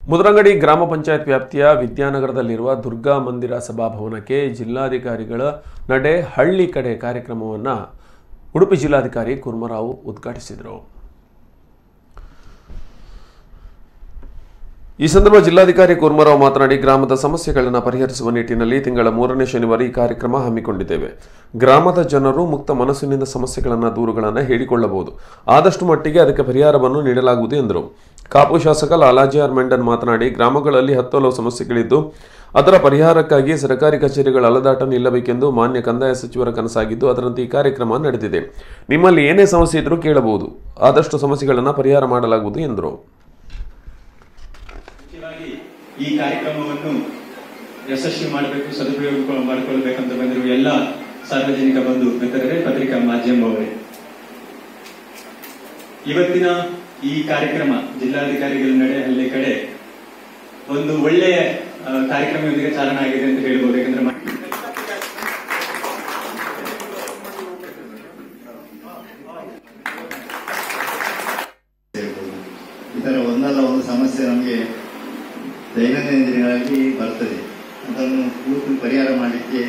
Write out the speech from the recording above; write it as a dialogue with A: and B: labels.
A: ಮುದ್ರಂಗಡಿ ಗ್ರಾಮ ಪಂಚಾಯತ್ ವ್ಯಾಪ್ತಿಯ ವಿದ್ಯಾನಗರದಲ್ಲಿರುವ ದುರ್ಗಾ ಮಂದಿರ ಸಭಾಭವನಕ್ಕೆ ಜಿಲ್ಲಾಧಿಕಾರಿಗಳ ನಡೆ ಹಳ್ಳಿ ಕಡೆ ಕಾರ್ಯಕ್ರಮವನ್ನು ಉಡುಪಿ ಜಿಲ್ಲಾಧಿಕಾರಿ ಕೂರ್ಮರಾವ್ ಉದ್ಘಾಟಿಸಿದರು. ಈ ಸಂದರ್ಭ ಜಿಲ್ಲಾಧಿಕಾರಿ ಕೂರ್ಮರಾವ್ ಮಾತನಾಡಿ, ಗ್ರಾಮದ ಸಮಸ್ಯೆಗಳನ್ನು ಪರಿಹರಿಸುವ ನಿಟ್ಟಿನಲ್ಲಿ ತಿಂಗಳ 3ನೇ ಶನಿವಾರ ಈ ಕಾರ್ಯಕ್ರಮ ಹಮ್ಮಿಕೊಂಡಿದ್ದೇವೆ. ಗ್ರಾಮದ ಜನರು ಮುಕ್ತ ಮನಸ್ಸಿನಿಂದ ಸಮಸ್ಯೆಗಳನ್ನು ದೂರುಗಳನ್ನು ಹೇಳಿಕೊಳ್ಳಬಹುದು. ಆದಷ್ಟು ಮಟ್ಟಿಗೆ ಅದಕ್ಕೆ ಪರಿಹಾರವನ್ನು ನೀಡಲಾಗುವುದು ಎಂದರು. ಕಾಪು ಶಾಸಕ ಲಾಲಾಜಿ ಆರ್ ಮೆಂಡನ್ ಮಾತನಾಡಿ, ಗ್ರಾಮಗಳಲ್ಲಿ ಹಲವು ಸಮಸ್ಯೆಗಳಿದ್ದು ಅದರ ಪರಿಹಾರಕ್ಕಾಗಿ ಸರ್ಕಾರಿ ಕಚೇರಿಗಳ ಅಲದಾಟ ನಿಲ್ಲಬೇಕೆಂದು ಮಾನ್ಯ ಕಂದಾಯ ಸಚಿವರ ಕನಸಾಗಿದ್ದು ಅದರಂತೆ ಈ ಕಾರ್ಯಕ್ರಮ ನಡೆದಿದೆ. ನಿಮ್ಮಲ್ಲಿ ಏನೇ ಸಮಸ್ಯೆ ಇದ್ರೂ ಕೇಳಬಹುದು. ಆದಷ್ಟು ಸಮಸ್ಯೆಗಳನ್ನು ಪರಿಹಾರ ಮಾಡಲಾಗುವುದು ಎಂದರು.
B: ಈ ಕಾರ್ಯಕ್ರಮವನ್ನು ಯಶಸ್ವಿ ಮಾಡಬೇಕು, ಸದುಪಯೋಗ ಮಾಡಿಕೊಳ್ಳಬೇಕಂತ ಬಂದಿರುವ ಎಲ್ಲ ಸಾರ್ವಜನಿಕ ಬಂಧು ಮಿತ್ರರೇ, ಪತ್ರಿಕಾ ಮಾಧ್ಯಮವರೇ, ಇವತ್ತಿನ ಈ ಕಾರ್ಯಕ್ರಮ ಜಿಲ್ಲಾಧಿಕಾರಿಗಳ ನಡೆ ಹಳ್ಳಿ ಕಡೆ ಒಂದು ಒಳ್ಳೆಯ ಕಾರ್ಯಕ್ರಮದೊಂದಿಗೆ ಚಾಲನೆ ಆಗಿದೆ ಅಂತ ಹೇಳ್ಬೋದು. ಯಾಕಂದ್ರೆ
C: ಇದರ ಒಂದಲ್ಲ ಒಂದು ಸಮಸ್ಯೆ ನಮಗೆ ದೈನಂದಿನ ದಿನಗಳಲ್ಲಿ ಬರ್ತದೆ. ಅದನ್ನು ಕೂತು ಪರಿಹಾರ ಮಾಡಲಿಕ್ಕೆ